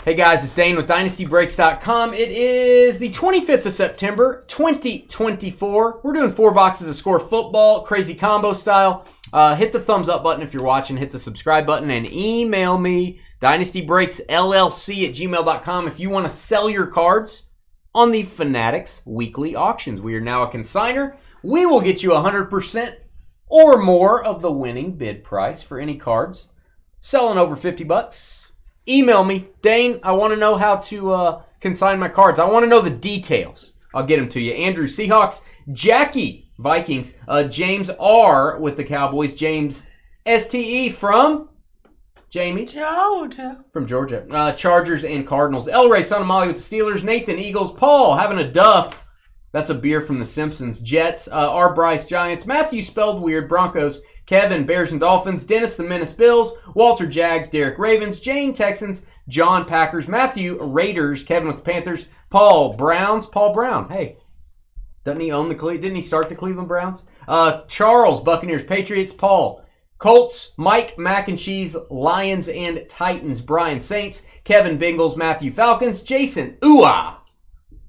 Hey guys, it's Dane with DynastyBreaks.com. It is the 25th of September, 2024. We're doing 4 boxes of Score Football, crazy combo style. Hit the thumbs up button if you're watching, hit the subscribe button, and email me, DynastyBreaksLLC@gmail.com if you want to sell your cards on the Fanatics weekly auctions. We are now a consignor. We will get you 100% or more of the winning bid price for any cards selling over $50. Email me, Dane. I want to know how to consign my cards. I want to know the details. I'll get them to you. Andrew, Seahawks. Jackie, Vikings. James R. with the Cowboys. James STE from Jamie. Georgia. From Georgia. Chargers and Cardinals. El Rey, son of Molly with the Steelers. Nathan, Eagles. Paul, having a duff. That's a beer from The Simpsons. Jets. R. Bryce, Giants. Matthew, spelled weird. Broncos. Kevin, Bears and Dolphins. Dennis, the Menace, Bills. Walter, Jags. Derek, Ravens. Jane, Texans. John, Packers. Matthew, Raiders. Kevin with the Panthers. Paul, Browns. Paul Brown. Hey, doesn't he own the didn't he start the Cleveland Browns? Charles, Buccaneers, Patriots. Paul, Colts. Mike, Mac and Cheese. Lions and Titans. Brian, Saints. Kevin, Bengals. Matthew, Falcons. Jason,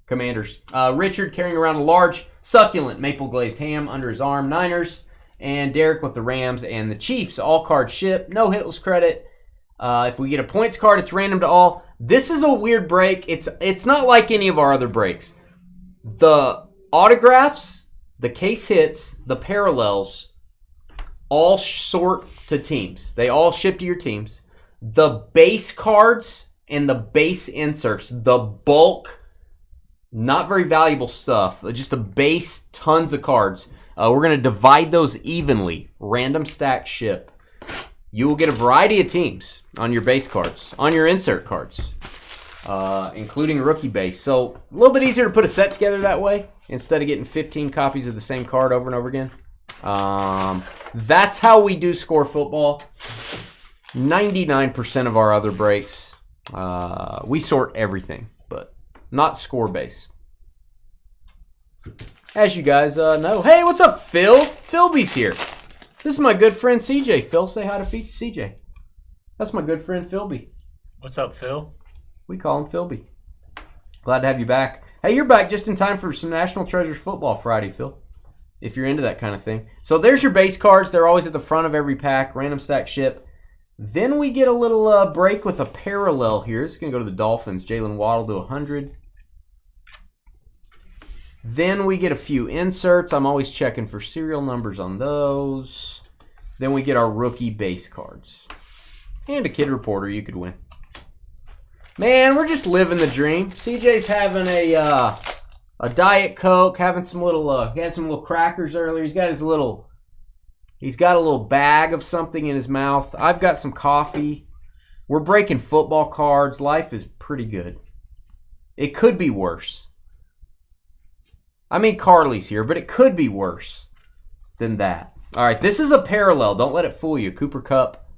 Commanders. Richard, carrying around a large, succulent maple glazed ham under his arm. Niners. And Derek with the Rams and the Chiefs. All cards ship. No hitless credit. If we get a points card, it's random to all. This is a weird break. It's not like any of our other breaks. The autographs, the case hits, the parallels, all sort to teams. They all ship to your teams. The base cards and the base inserts, the bulk, not very valuable stuff, just the base, tons of cards. We're going to divide those evenly. Random stack ship. You will get a variety of teams on your base cards, on your insert cards, including rookie base. So a little bit easier to put a set together that way instead of getting 15 copies of the same card over and over again. That's how we do Score Football. 99% of our other breaks, we sort everything, but not score base. As you guys know. Hey, what's up, Phil? Philby's here. This is my good friend CJ. Phil, say hi to CJ. That's my good friend Philby. What's up, Phil? We call him Philby. Glad to have you back. Hey, you're back just in time for some National Treasures Football Friday, Phil, if you're into that kind of thing. So there's your base cards. They're always at the front of every pack. Random stack ship. Then we get a little break with a parallel here. It's going to go to the Dolphins. Jalen Waddle to 100. Then we get a few inserts. I'm always checking for serial numbers on those. Then we get our rookie base cards. And a kid reporter you could win. Man, we're just living the dream. CJ's having a Diet Coke, having some little he had some little crackers earlier. He's got a little bag of something in his mouth. I've got some coffee. We're breaking football cards. Life is pretty good. It could be worse. I mean, Carly's here, but it could be worse than that. All right, this is a parallel. Don't let it fool you. Cooper Kupp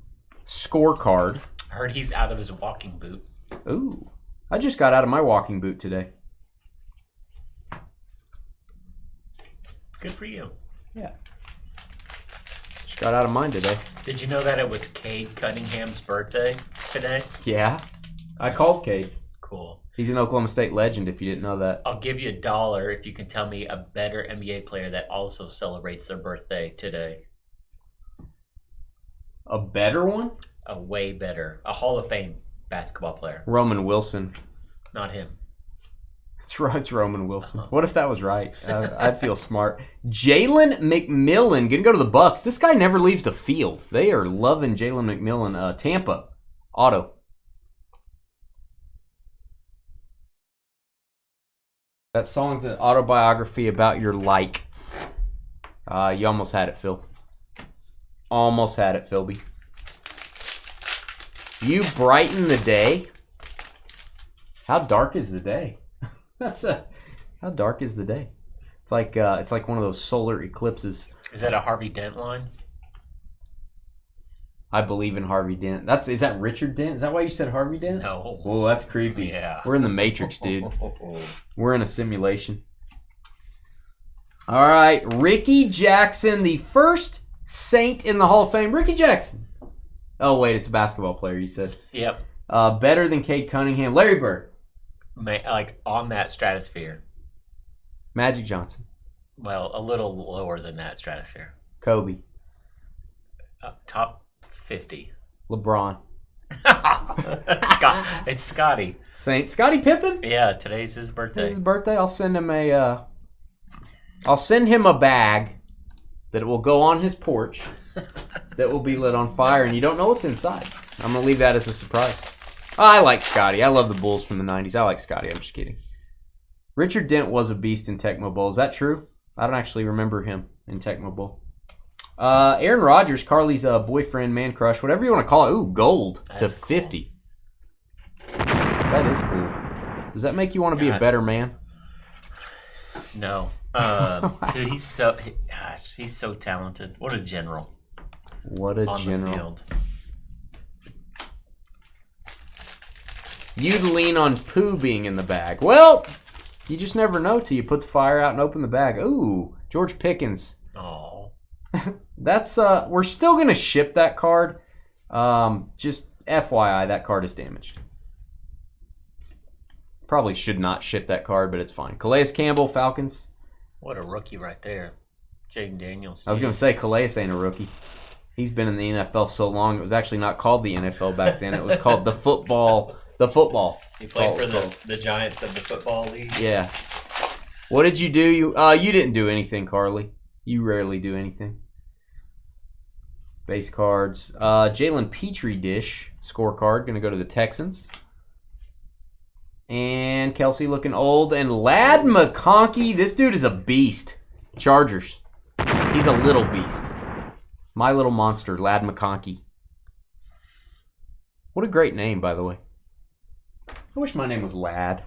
scorecard. I heard he's out of his walking boot. Ooh, I just got out of my walking boot today. Good for you. Yeah. Just got out of mine today. Did you know that it was Cade Cunningham's birthday today? Yeah. I called Cade. Cool. He's an Oklahoma State legend if you didn't know that. I'll give you $1 if you can tell me a better NBA player that also celebrates their birthday today. A better one? A way better. A Hall of Fame basketball player. Roman Wilson. Not him. It's Roman Wilson. What if that was right? I'd feel smart. Jalen McMillan going to go to the Bucks. This guy never leaves the field. They are loving Jalen McMillan. Tampa. Auto. That song's an autobiography about your like. You almost had it, Phil. Almost had it, Philby. You brighten the day. How dark is the day? How dark is the day? It's like one of those solar eclipses. Is that a Harvey Dent line? I believe in Harvey Dent. Is that Richard Dent? Is that why you said Harvey Dent? No. Whoa, that's creepy. Yeah. We're in the Matrix, dude. We're in a simulation. All right, Ricky Jackson, the first Saint in the Hall of Fame. Ricky Jackson. Oh, wait, it's a basketball player, you said. Yep. Better than Cade Cunningham. Larry Bird. Like on that stratosphere. Magic Johnson. Well, a little lower than that stratosphere. Kobe. Top 50. LeBron. It's Scotty. Scottie Pippen? Yeah, today's his birthday. His birthday. I'll send him a bag that will go on his porch that will be lit on fire, and you don't know what's inside. I'm gonna leave that as a surprise. I like Scotty. I love the Bulls from the 90s. I like Scotty. I'm just kidding. Richard Dent was a beast in Tecmo Bowl. Is that true? I don't actually remember him in Tecmo Bowl. Aaron Rodgers, Carly's boyfriend, man crush, whatever you want to call it. Ooh, gold to 50. Cool. That is cool. Does that make you want to be a better man? No. Dude, he's so talented. What a general. What a on general. The field. You'd lean on poo being in the bag. Well, you just never know till you put the fire out and open the bag. Ooh, George Pickens. Oh. That's we're still gonna ship that card. Just FYI, that card is damaged. Probably should not ship that card, but it's fine. Calais Campbell, Falcons. What a rookie right there. Jaden Daniels. I was gonna say Calais ain't a rookie. He's been in the NFL so long. It was actually not called the NFL back then. It was called the football. The football. He played for the Giants of the football league. Yeah. What did you do? You didn't do anything, Carly. You rarely do anything. Base cards. Jalen Petrie dish scorecard. Going to go to the Texans. And Kelsey looking old. And Ladd McConkey. This dude is a beast. Chargers. He's a little beast. My little monster, Ladd McConkey. What a great name, by the way. I wish my name was Ladd.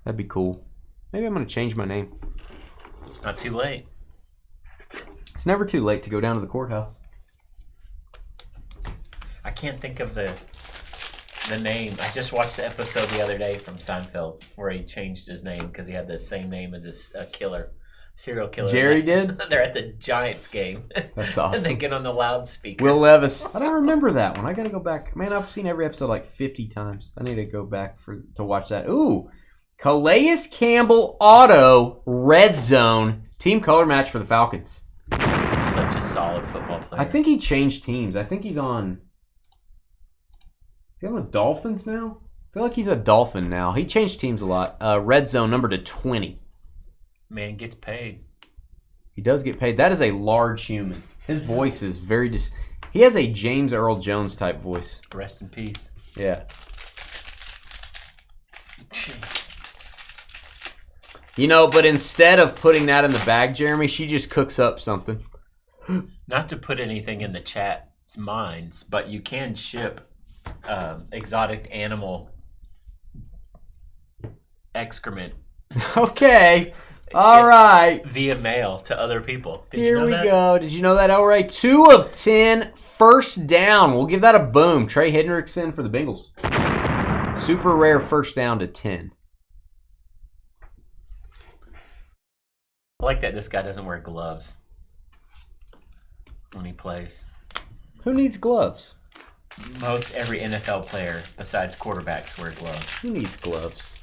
That'd be cool. Maybe I'm going to change my name. It's not too late. It's never too late to go down to the courthouse. I can't think of the name. I just watched the episode the other day from Seinfeld where he changed his name because he had the same name as his serial killer. Jerry did? They're at the Giants game. That's awesome. And they get on the loudspeaker. Will Levis. I don't remember that one. I got to go back. Man, I've seen every episode like 50 times. I need to go back to watch that. Ooh. Calais Campbell auto red zone team color match for the Falcons. He's such a solid football player. I think he changed teams. I think he's on... Is he on the Dolphins now? I feel like he's a Dolphin now. He changed teams a lot. Red zone number to 20. Man gets paid. He does get paid. That is a large human. His voice is very... He has a James Earl Jones type voice. Rest in peace. Yeah. You know, but instead of putting that in the bag, Jeremy, she just cooks up something. Not to put anything in the chat's minds, but you can ship exotic animal excrement. Okay. All right. Via mail to other people. Here we go. Did you know that, Elray? 2 of 10, first down. We'll give that a boom. Trey Hendrickson for the Bengals. Super rare first down to 10. I like that this guy doesn't wear gloves when he plays. Who needs gloves? Most every NFL player besides quarterbacks wear gloves. Who needs gloves?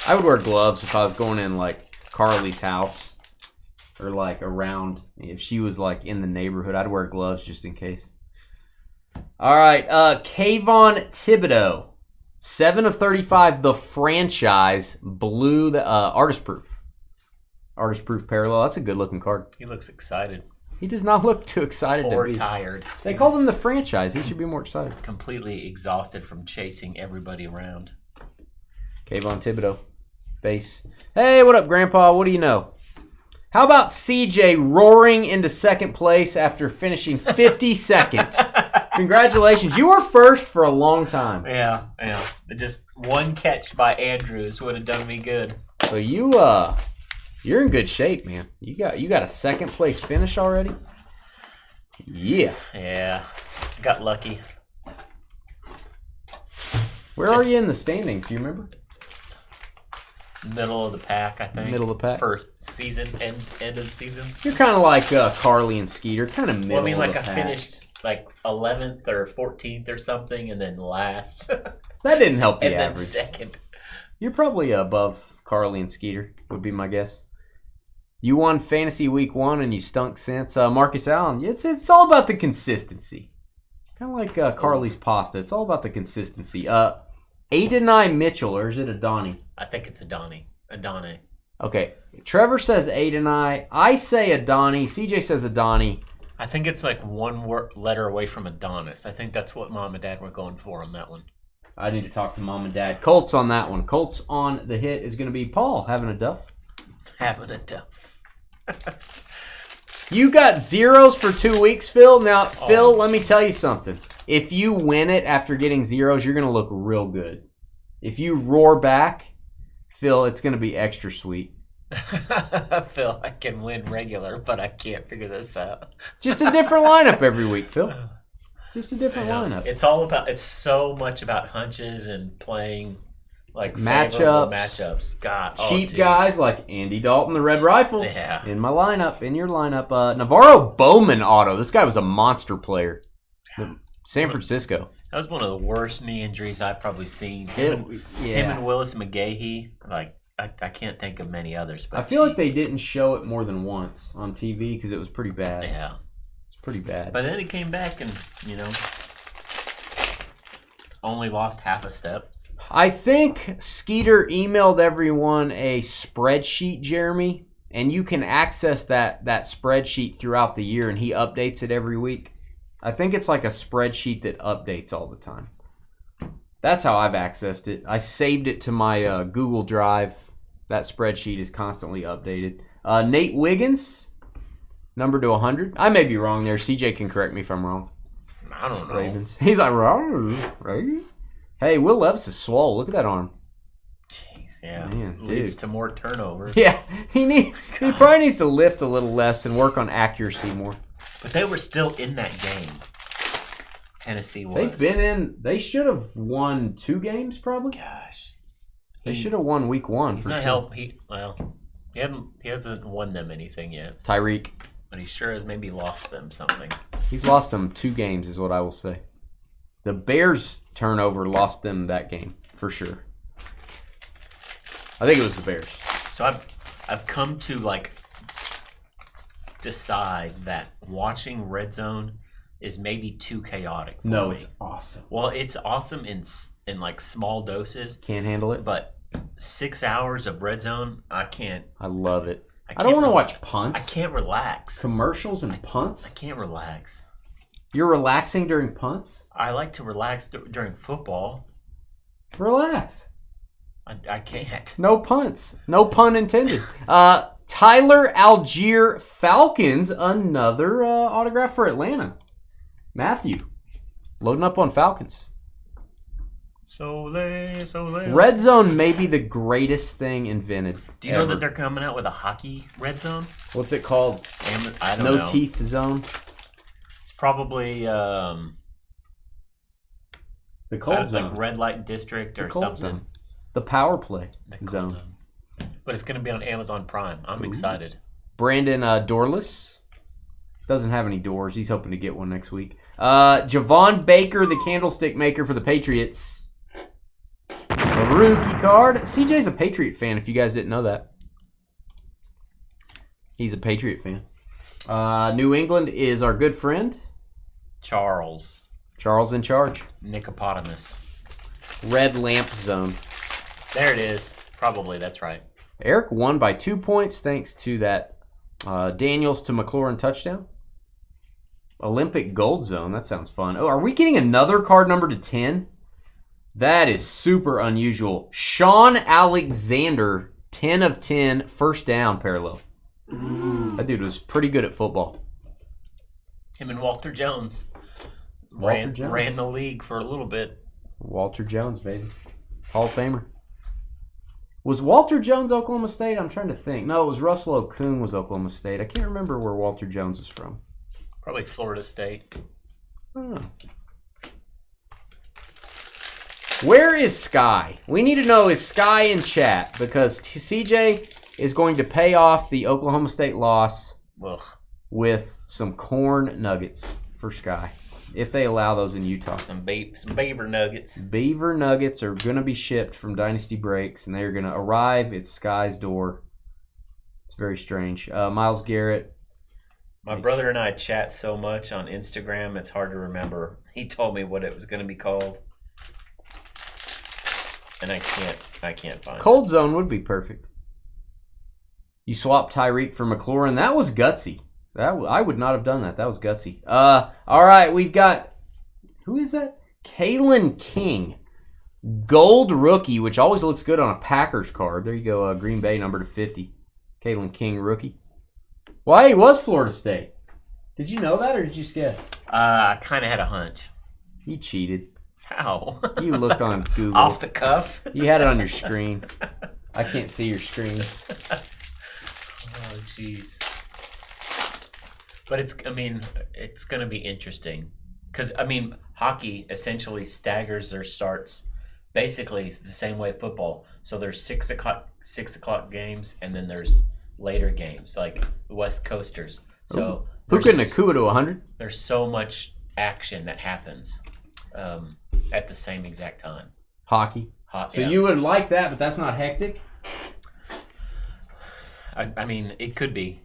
I would wear gloves if I was going in like Carly's house or like around. If she was like in the neighborhood, I'd wear gloves just in case. All right, Kayvon Thibodeau, 7 of 35. The franchise blue, the artist proof. Artist proof parallel. That's a good looking card. He looks excited. He does not look too excited or to be. tired. They called him the franchise. He should be more excited. Completely exhausted from chasing everybody around. Kayvon Thibodeau. Base. Hey, what up, Grandpa? What do you know? How about CJ roaring into second place after finishing 52nd? Congratulations. You were first for a long time. Yeah. Just one catch by Andrews would have done me good. So you're in good shape, man. You got a second place finish already? Yeah. Yeah. Got lucky. Where are you in the standings? Do you remember? Middle of the pack, I think. Middle of the pack. For season, end of season. You're kind of like Carly and Skeeter, kind of middle Well, I mean, of like the I pack. finished like 11th or 14th or something, and then last. That didn't help the and then average. second. You're probably above Carly and Skeeter, would be my guess. You won Fantasy Week 1 and you stunk since. Marcus Allen, it's all about the consistency. Kind of like Carly's pasta. It's all about the consistency. Adonai Mitchell, or is it Adani? I think it's Adani. Adane. Okay. Trevor says Adonai. I say Adani. CJ says Adani. I think it's like one letter away from Adonis. I think that's what Mom and Dad were going for on that one. I need to talk to Mom and Dad. Colts on that one. Colts on the hit is going to be Paul having a duff. Having a duff. You got zeros for 2 weeks, Phil. Now, Phil, let me tell you something. If you win it after getting zeros, you're going to look real good. If you roar back, Phil, it's going to be extra sweet. Phil, I can win regular, but I can't figure this out. Just a different lineup every week, Phil. Just a different lineup. It's so much about hunches and playing like matchups. God, Cheap guys like Andy Dalton, the Red Rifle. Yeah. In my lineup, in your lineup. Navarro Bowman auto. This guy was a monster player. San Francisco. That was one of the worst knee injuries I've probably seen. Him and Willis McGahee, like I can't think of many others. But I feel like they didn't show it more than once on TV because it was pretty bad. Yeah. It's pretty bad. But then he came back and, only lost half a step. I think Skeeter emailed everyone a spreadsheet, Jeremy, and you can access that spreadsheet throughout the year, and he updates it every week. I think it's like a spreadsheet that updates all the time. That's how I've accessed it. I saved it to my Google Drive. That spreadsheet is constantly updated. Nate Wiggins, number to 100. I may be wrong there. CJ can correct me if I'm wrong. I don't know. Ravens. He's like, wrong, right? Hey, Will Levis is swole. Look at that arm. Jeez, yeah. Man, leads dude. to more turnovers. Yeah, he probably needs to lift a little less and work on accuracy more. But they were still in that game. Tennessee was. They've been in. They should have won 2 games, probably. Gosh. They should have won week 1. He's for not sure. He hasn't won them anything yet. Tyreek. But he sure has maybe lost them something. He's lost them 2 games, is what I will say. The Bears turnover lost them that game for sure. I think it was the Bears. So I've come to decide that watching Red Zone is maybe too chaotic for me. It's awesome. Well, it's awesome in like small doses. Can't handle it. But 6 hours of Red Zone, I can't. I love it. I can't don't want to watch punts. I can't relax. Commercials and punts? I can't relax. You're relaxing during punts? I like to relax during football. Relax. I can't. No punts. No pun intended. Tyler Algier Falcons, another autograph for Atlanta. Matthew, loading up on Falcons. Sole. Red Zone may be the greatest thing invented. Do you know that they're coming out with a hockey Red Zone? What's it called? I don't know. No Teeth Zone? It's probably the Cold Zone. like Red Light District or something. Zone. The Power Play Zone. But it's going to be on Amazon Prime. I'm excited. Brandon Dorless doesn't have any doors. He's hoping to get one next week. Javon Baker, the candlestick maker for the Patriots. A rookie card. CJ's a Patriot fan, if you guys didn't know that. He's a Patriot fan. New England is our good friend. Charles in charge. Nicopotamus. Red Lamp Zone. There it is. Probably, that's right. Eric won by 2 points thanks to that Daniels to McLaurin touchdown. Olympic Gold Zone. That sounds fun. Oh, are we getting another card number to 10? That is super unusual. Sean Alexander, 10 of 10, first down parallel. That dude was pretty good at football. Him and Walter Jones. Ran the league for a little bit. Walter Jones, baby. Hall of Famer. Was Walter Jones Oklahoma State? I'm trying to think. No, it was Russell Okung was Oklahoma State. I can't remember where Walter Jones is from. Probably Florida State. Oh. Where is Sky? We need to know, is Sky in chat? Because CJ is going to pay off the Oklahoma State loss with some corn nuggets for Sky. If they allow those in Utah. Some beaver nuggets. Beaver nuggets are going to be shipped from Dynasty Breaks, and they're going to arrive at Sky's door. It's very strange. Myles Garrett. My brother and I chat so much on Instagram, it's hard to remember. He told me what it was going to be called. And I can't find Cold Zone would be perfect. You swapped Tyreek for McLaurin. That was gutsy. I would not have done that. That was gutsy. All right, we've got, who is that? Kalen King. Gold rookie, which always looks good on a Packers card. There you go, Green Bay number to 50. Kalen King rookie. Why, he was Florida State. Did you know that or did you just guess? I kind of had a hunch. You cheated. How? You looked on Google. Off the cuff? You had it on your screen. I can't see your screens. Oh, jeez. But it's going to be interesting. Because, hockey essentially staggers their starts basically the same way football. So there's 6 o'clock games, and then there's later games, like West Coasters. So Puka Nakua to 100? There's so much action that happens at the same exact time. Hockey. So you would like that, but that's not hectic? It could be.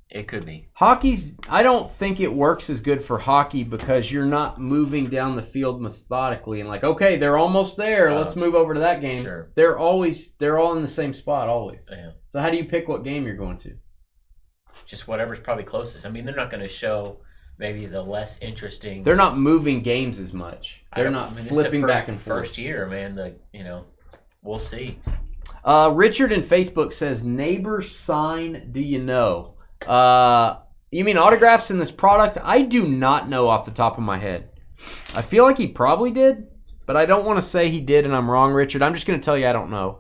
It could be. Hockey's, I don't think it works as good for hockey because you're not moving down the field methodically and like, okay, they're almost there. Let's move over to that game. Sure. They're all in the same spot always. Yeah. So how do you pick what game you're going to? Just whatever's probably closest. They're not going to show maybe the less interesting. They're not moving games as much. They're not flipping back and forth. First year, man. We'll see. Richard in Facebook says, neighbor sign, do you know? You mean autographs in this product? I do not know off the top of my head. I feel like he probably did, but I don't want to say he did and I'm wrong, Richard. I'm just going to tell you I don't know.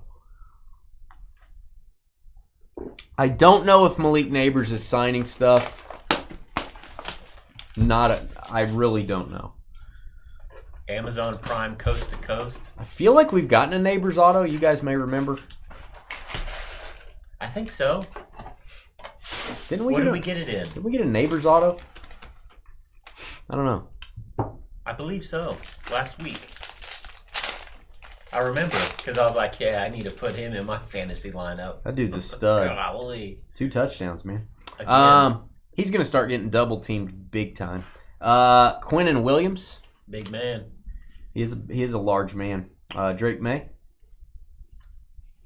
I don't know if Malik Neighbors is signing stuff. I really don't know. Amazon Prime Coast to Coast. I feel like we've gotten a Neighbors auto. You guys may remember. I think so. Did we get it in? Did we get a Neighbors auto? I don't know. I believe so. Last week. I remember because I was like, I need to put him in my fantasy lineup. That dude's a stud. Golly. 2 touchdowns, man. Again. He's going to start getting double teamed big time. Quinnen Williams. Big man. He is a large man. Drake May.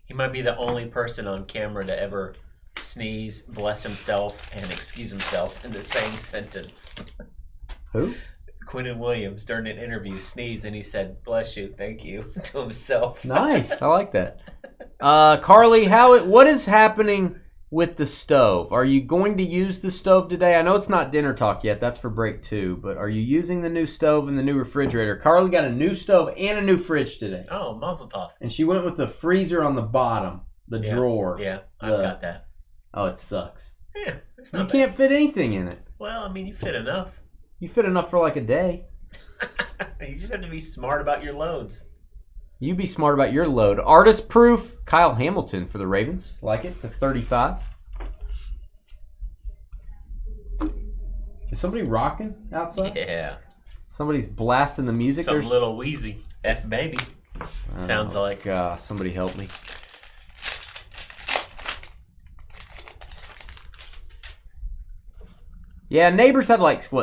He might be the only person on camera to ever sneeze, bless himself, and excuse himself in the same sentence. Who? Quinnen Williams, during an interview, sneezed and he said, bless you, thank you, to himself. Nice. I like that. Carly, what is happening with the stove? Are you going to use the stove today? I know it's not dinner talk yet. That's for break 2. But are you using the new stove and the new refrigerator? Carly got a new stove and a new fridge today. Oh, mazel tov. And she went with the freezer on the bottom, the drawer. Yeah, I've got that. Oh, it sucks. Yeah, it's not You can't fit anything in it. Well, you fit enough. You fit enough for like a day. You just have to be smart about your loads. You be smart about your load. Artist proof, Kyle Hamilton for the Ravens. Like it to 35. Is somebody rocking outside? Yeah. Somebody's blasting the music. Some little wheezy F baby. Sounds like. God, somebody help me. Yeah, Neighbors had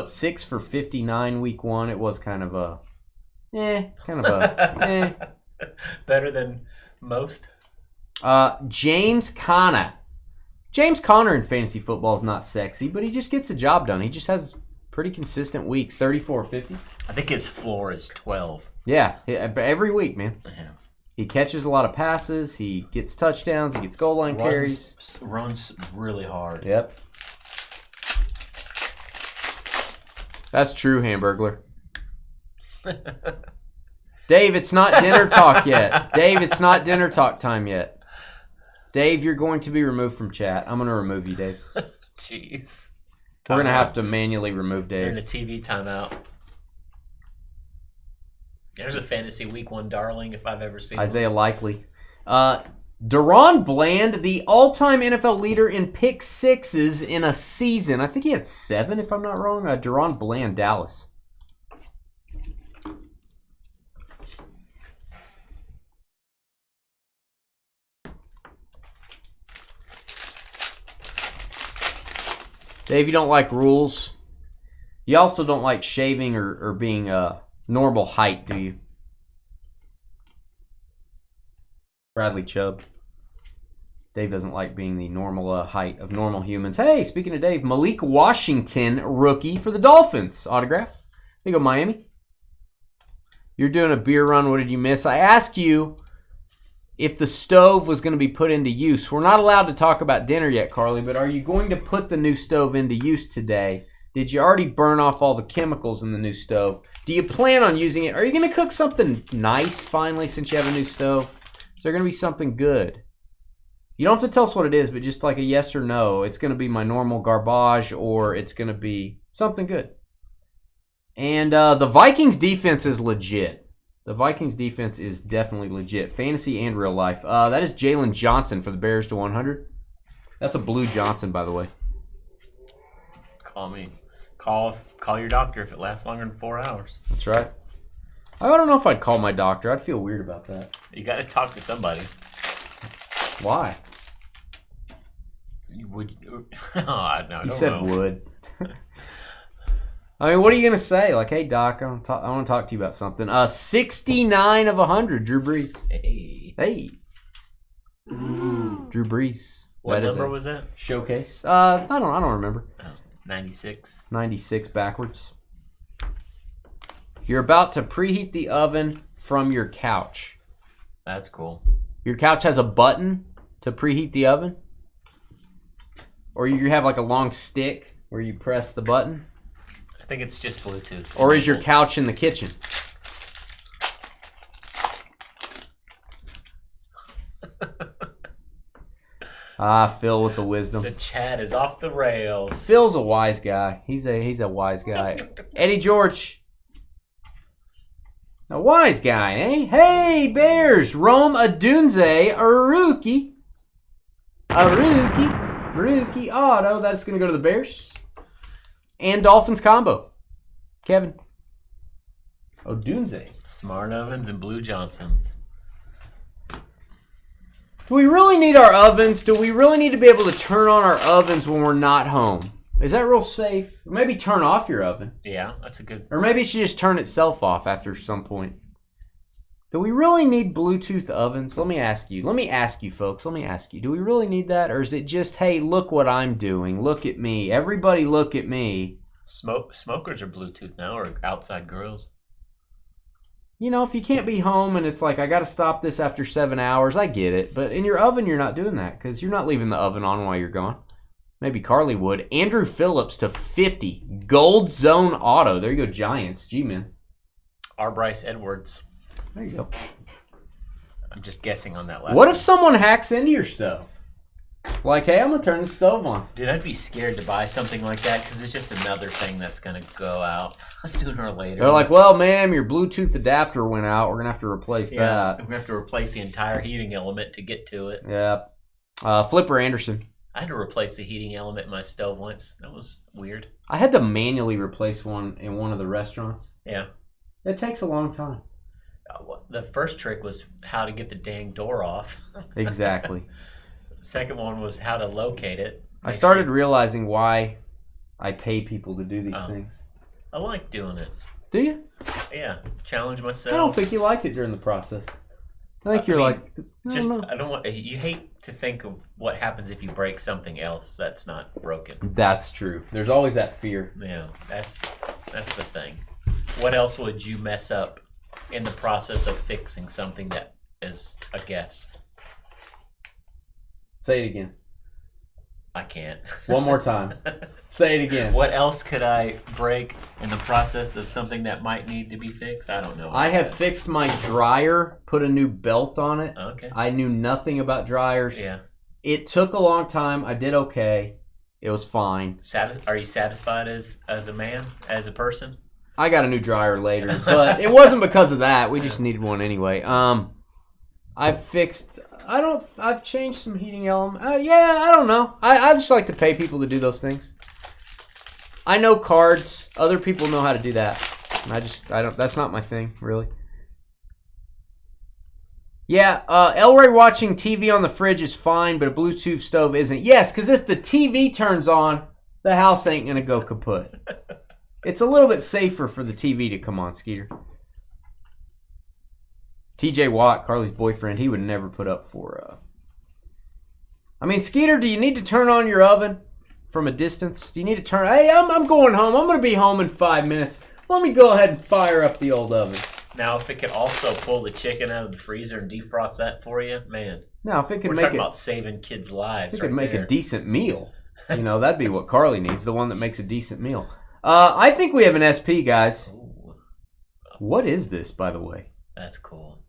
6 for 59 week 1. It was kind of a Better than most. James Conner. James Conner in fantasy football is not sexy, but he just gets the job done. He just has pretty consistent weeks, 34-50. I think his floor is 12. Yeah, every week, man. Yeah. He catches a lot of passes. He gets touchdowns. He gets goal line carries. Runs really hard. Yep. That's true, Hamburglar. Dave, it's not dinner talk yet. Dave, it's not dinner talk time yet. Dave, you're going to be removed from chat. I'm going to remove you, Dave. Jeez. We're going to have to manually remove Dave. You're in a TV timeout. There's a fantasy week 1 darling if I've ever seen Isaiah Likely. Deron Bland, the all-time NFL leader in pick sixes in a season. I think he had 7, if I'm not wrong. Deron Bland, Dallas. Dave, you don't like rules. You also don't like shaving or being normal height, do you? Bradley Chubb. Dave doesn't like being the normal height of normal humans. Hey, speaking of Dave, Malik Washington, rookie for the Dolphins. Autograph. There you go, Miami. You're doing a beer run. What did you miss? I asked you if the stove was going to be put into use. We're not allowed to talk about dinner yet, Carly, but are you going to put the new stove into use today? Did you already burn off all the chemicals in the new stove? Do you plan on using it? Are you going to cook something nice finally since you have a new stove? Is there going to be something good? You don't have to tell us what it is, but just like a yes or no. It's going to be my normal garbage or it's going to be something good. And the Vikings defense is legit. The Vikings defense is definitely legit. Fantasy and real life. That is Jalen Johnson for the Bears to 100. That's a blue Johnson, by the way. Call me. Call your doctor if it lasts longer than 4 hours. That's right. I don't know if I'd call my doctor. I'd feel weird about that. You got to talk to somebody. Why? Would I don't You said know. would. I mean, what are you going to say? Like, hey, Doc, I want to talk to you about something. 69 of 100, Drew Brees. Hey. Drew Brees. What number was that? Showcase. I don't remember. 96. 96 backwards. You're about to preheat the oven from your couch. That's cool. Your couch has a button to preheat the oven? Or you have like a long stick where you press the button? I think it's just Bluetooth. Or is your couch in the kitchen? Phil with the wisdom. The chat is off the rails. Phil's a wise guy. He's a wise guy. Eddie George. A wise guy, eh? Hey, Bears. Rome Odunze, a rookie. Rookie auto. That's going to go to the Bears. And Dolphins combo. Kevin. Odunze. Smart ovens and Blue Johnsons. Do we really need our ovens? Do we really need to be able to turn on our ovens when we're not home? Is that real safe? Maybe turn off your oven. Yeah, that's a good... Or maybe it should just turn itself off after some point. Do we really need Bluetooth ovens? Let me ask you, folks. Let me ask you. Do we really need that? Or is it just, hey, look what I'm doing. Look at me. Everybody look at me. Smokers are Bluetooth now, or outside grills. You know, if you can't be home and it's like, I got to stop this after 7 hours, I get it. But in your oven, you're not doing that because you're not leaving the oven on while you're gone. Maybe Carly would. Andrew Phillips to 50. Gold Zone Auto. There you go, Giants. G-Men. R. Bryce Edwards. There you go. I'm just guessing on that last What one. if someone hacks into your stove? Like, hey, I'm going to turn the stove on. Dude, I'd be scared to buy something like that because it's just another thing that's going to go out sooner or later. They're like, well, ma'am, your Bluetooth adapter went out. We're going to have to replace that. We're going to have to replace the entire heating element to get to it. Yeah. Flipper Anderson. I had to replace the heating element in my stove once. That was weird. I had to manually replace one in one of the restaurants. Yeah. It takes a long time. The first trick was how to get the dang door off. Exactly. The second one was how to locate it. I started realizing why I pay people to do these things. I like doing it. Do you? Yeah. Challenge myself. I don't think you liked it during the process. I think you're like, I don't know. You hate to think of what happens if you break something else that's not broken. That's true. There's always that fear. Yeah, that's the thing. What else would you mess up in the process of fixing something that is a guess? Say it again. I can't. One more time. Say it again. What else could I break in the process of something that might need to be fixed? I don't know. I have fixed my dryer, put a new belt on it. Okay. I knew nothing about dryers. Yeah. It took a long time. I did okay. It was fine. Are you satisfied as a man, as a person? I got a new dryer later, but it wasn't because of that. We just needed one anyway. I've changed some heating element. Yeah, I don't know. I just like to pay people to do those things. I know cards. Other people know how to do that. I don't. That's not my thing, really. Yeah, Elroy watching TV on the fridge is fine, but a Bluetooth stove isn't. Yes, because if the TV turns on, the house ain't gonna go kaput. It's a little bit safer for the TV to come on, Skeeter. TJ Watt, Carly's boyfriend, he would never put up for... I mean, Skeeter, do you need to turn on your oven from a distance? Do you need to turn... Hey, I'm going home. I'm going to be home in 5 minutes. Let me go ahead and fire up the old oven. Now, if it could also pull the chicken out of the freezer and defrost that for you, man. Now, if it could We're make talking about saving kids' lives. It could make a decent meal. You know, that'd be what Carly needs, the one that makes a decent meal. I think we have an SP, guys. Ooh. What is this, by the way? That's cool.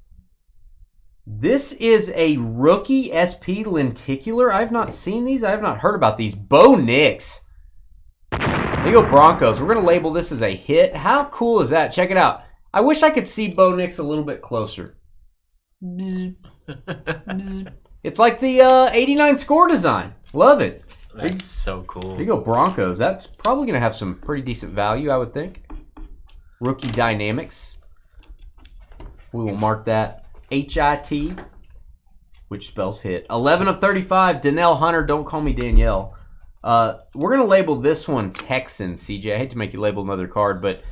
This is a rookie SP lenticular. I've not seen these. I have not heard about these. Bo Nix. There you go, Broncos. We're going to label this as a hit. How cool is that? Check it out. I wish I could see Bo Nix a little bit closer. It's like the 89 score design. Love it. That's so cool. There you go, Broncos. That's probably going to have some pretty decent value, I would think. Rookie Dynamics. We will mark that HIT, which spells hit. 11 of 35, Danielle Hunter. Don't call me Danielle. We're going to label this one Texans, CJ. I hate to make you label another card, but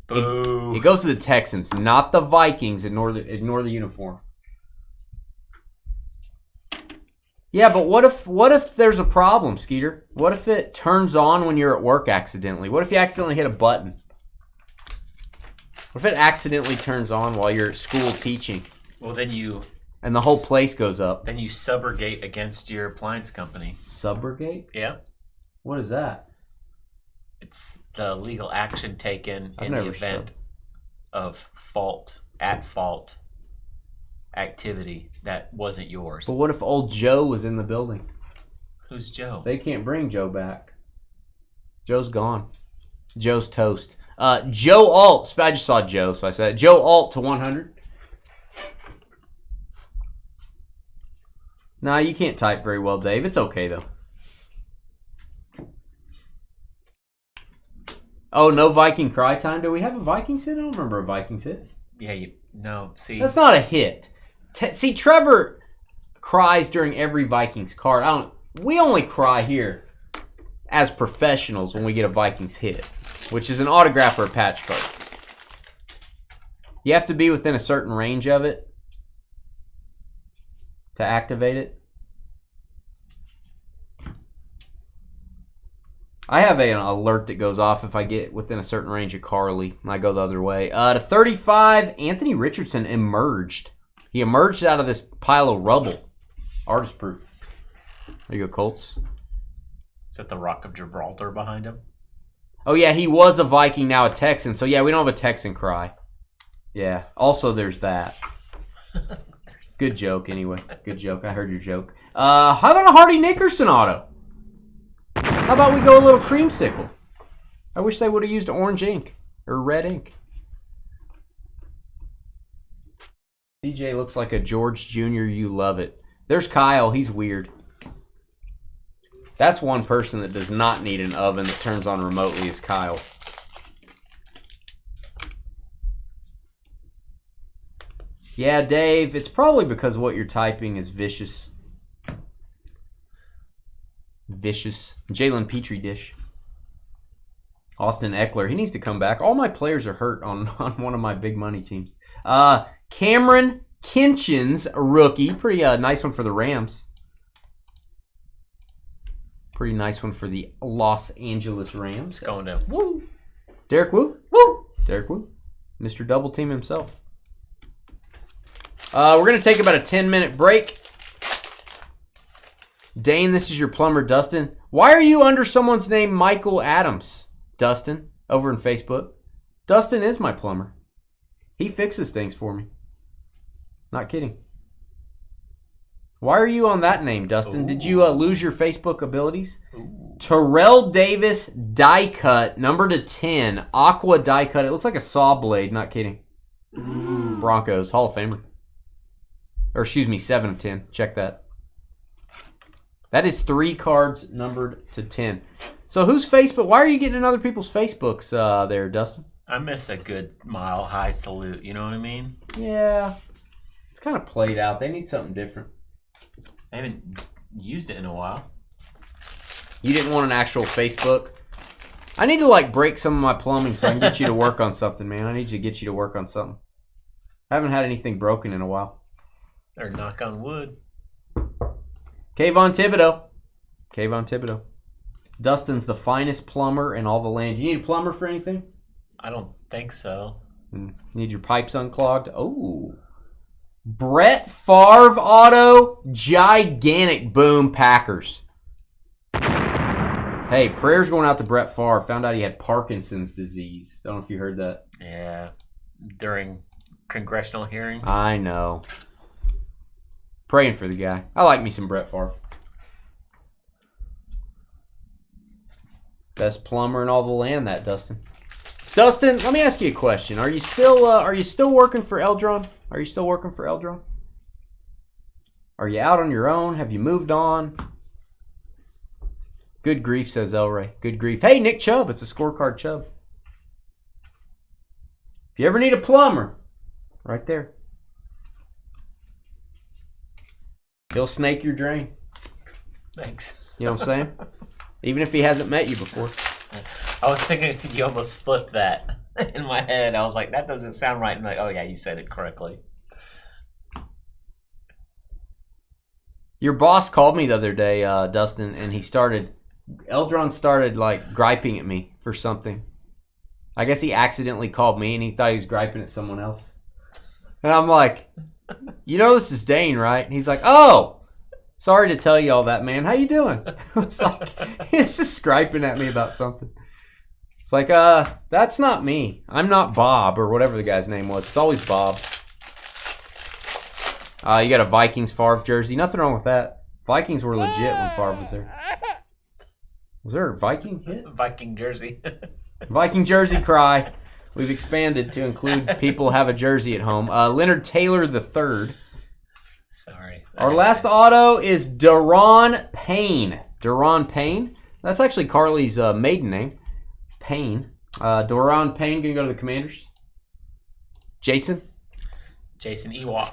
it goes to the Texans, not the Vikings. Ignore the uniform. Yeah, but what if there's a problem, Skeeter? What if it turns on when you're at work accidentally? What if you accidentally hit a button? What if it accidentally turns on while you're at school teaching? Well, then and the whole place goes up. Then you subrogate against your appliance company. Subrogate? Yeah. What is that? It's the legal action taken in the event of at fault activity that wasn't yours. But what if old Joe was in the building? Who's Joe? They can't bring Joe back. Joe's gone. Joe's toast. Joe Alt. I just saw Joe, so I said Joe Alt to 100. Nah, you can't type very well, Dave. It's okay, though. Oh, no Viking cry time? Do we have a Vikings hit? I don't remember a Vikings hit. Yeah, no. See, that's not a hit. See, Trevor cries during every Vikings card. We only cry here as professionals when we get a Vikings hit, which is an autograph or a patch card. You have to be within a certain range of it to activate it. I have an alert that goes off if I get within a certain range of Carly, and I go the other way. To 35, Anthony Richardson emerged. He emerged out of this pile of rubble. Artist proof. There you go, Colts. Is that the Rock of Gibraltar behind him? Oh, yeah, he was a Viking, now a Texan. So, yeah, we don't have a Texan cry. Yeah, also there's that. Good joke, anyway. Good joke. I heard your joke. How about a Hardy Nickerson auto? How about we go a little creamsicle? I wish they would have used orange ink or red ink. DJ looks like a George Jr. You love it. There's Kyle. He's weird. That's one person that does not need an oven that turns on remotely is Kyle. Yeah, Dave, it's probably because what you're typing is vicious. Vicious. Jalen Petrie dish. Austin Eckler. He needs to come back. All my players are hurt on one of my big money teams. Cameron Kinchins, a rookie. Pretty nice one for the Rams. Pretty nice one for the Los Angeles Rams. It's going to woo. Derek Woo. Woo. Derek Woo. Mr. Double Team himself. We're going to take about a 10-minute break. Dane, this is your plumber, Dustin. Why are you under someone's name, Michael Adams, Dustin, over in Facebook? Dustin is my plumber. He fixes things for me. Not kidding. Why are you on that name, Dustin? Ooh. Did you lose your Facebook abilities? Ooh. Terrell Davis die cut, number to 10. Aqua die cut. It looks like a saw blade. Not kidding. Broncos, Hall of Famer. Or excuse me, 7 of 10. Check that. That is 3 cards numbered to 10. So whose Facebook? Why are you getting in other people's Facebooks there, Dustin? I miss a good mile high salute. You know what I mean? Yeah. It's kind of played out. They need something different. I haven't used it in a while. You didn't want an actual Facebook? I need to like break some of my plumbing so I can get you to work on something, man. I need to get you to work on something. I haven't had anything broken in a while. Or knock on wood. Kayvon Thibodeau. Dustin's the finest plumber in all the land. You need a plumber for anything? I don't think so. Need your pipes unclogged? Oh. Brett Favre auto, gigantic boom, Packers. Hey, prayers going out to Brett Favre. Found out he had Parkinson's disease. Don't know if you heard that. Yeah. During congressional hearings. I know. Praying for the guy. I like me some Brett Favre. Best plumber in all the land, that Dustin. Dustin, let me ask you a question. Are you still working for Eldron? Are you still working for Eldron? Are you out on your own? Have you moved on? Good grief, says Elray. Good grief. Hey, Nick Chubb. It's a scorecard Chubb. If you ever need a plumber, right there. He'll snake your drain. Thanks. You know what I'm saying? Even if he hasn't met you before. I was thinking you almost flipped that in my head. I was like, that doesn't sound right. I'm like, oh yeah, you said it correctly. Your boss called me the other day, Dustin, and Eldron started like griping at me for something. I guess he accidentally called me and he thought he was griping at someone else. And I'm like, you know this is Dane, right? And he's like, oh, sorry to tell you all that, man. How you doing? It's like, he's just griping at me about something. It's like, that's not me. I'm not Bob or whatever the guy's name was. It's always Bob. You got a Vikings Favre jersey. Nothing wrong with that. Vikings were legit when Favre was there. Was there a Viking hit? Viking jersey. Viking jersey cry. We've expanded to include people who have a jersey at home. Leonard Taylor III. Sorry. Our last auto is Daron Payne. Daron Payne. That's actually Carly's maiden name. Payne. Daron Payne going to go to the Commanders. Jason Ewok.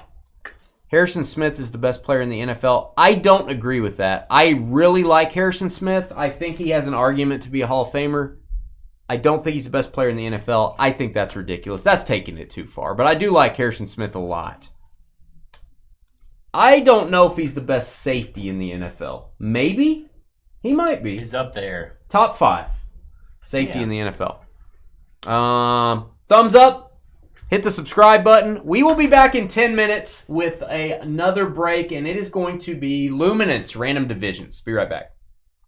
Harrison Smith is the best player in the NFL. I don't agree with that. I really like Harrison Smith. I think he has an argument to be a Hall of Famer. I don't think he's the best player in the NFL. I think that's ridiculous. That's taking it too far. But I do like Harrison Smith a lot. I don't know if he's the best safety in the NFL. Maybe. He might be. He's up there. Top 5 safety in the NFL. Thumbs up. Hit the subscribe button. We will be back in 10 minutes with another break, and it is going to be Luminance Random Divisions. Be right back.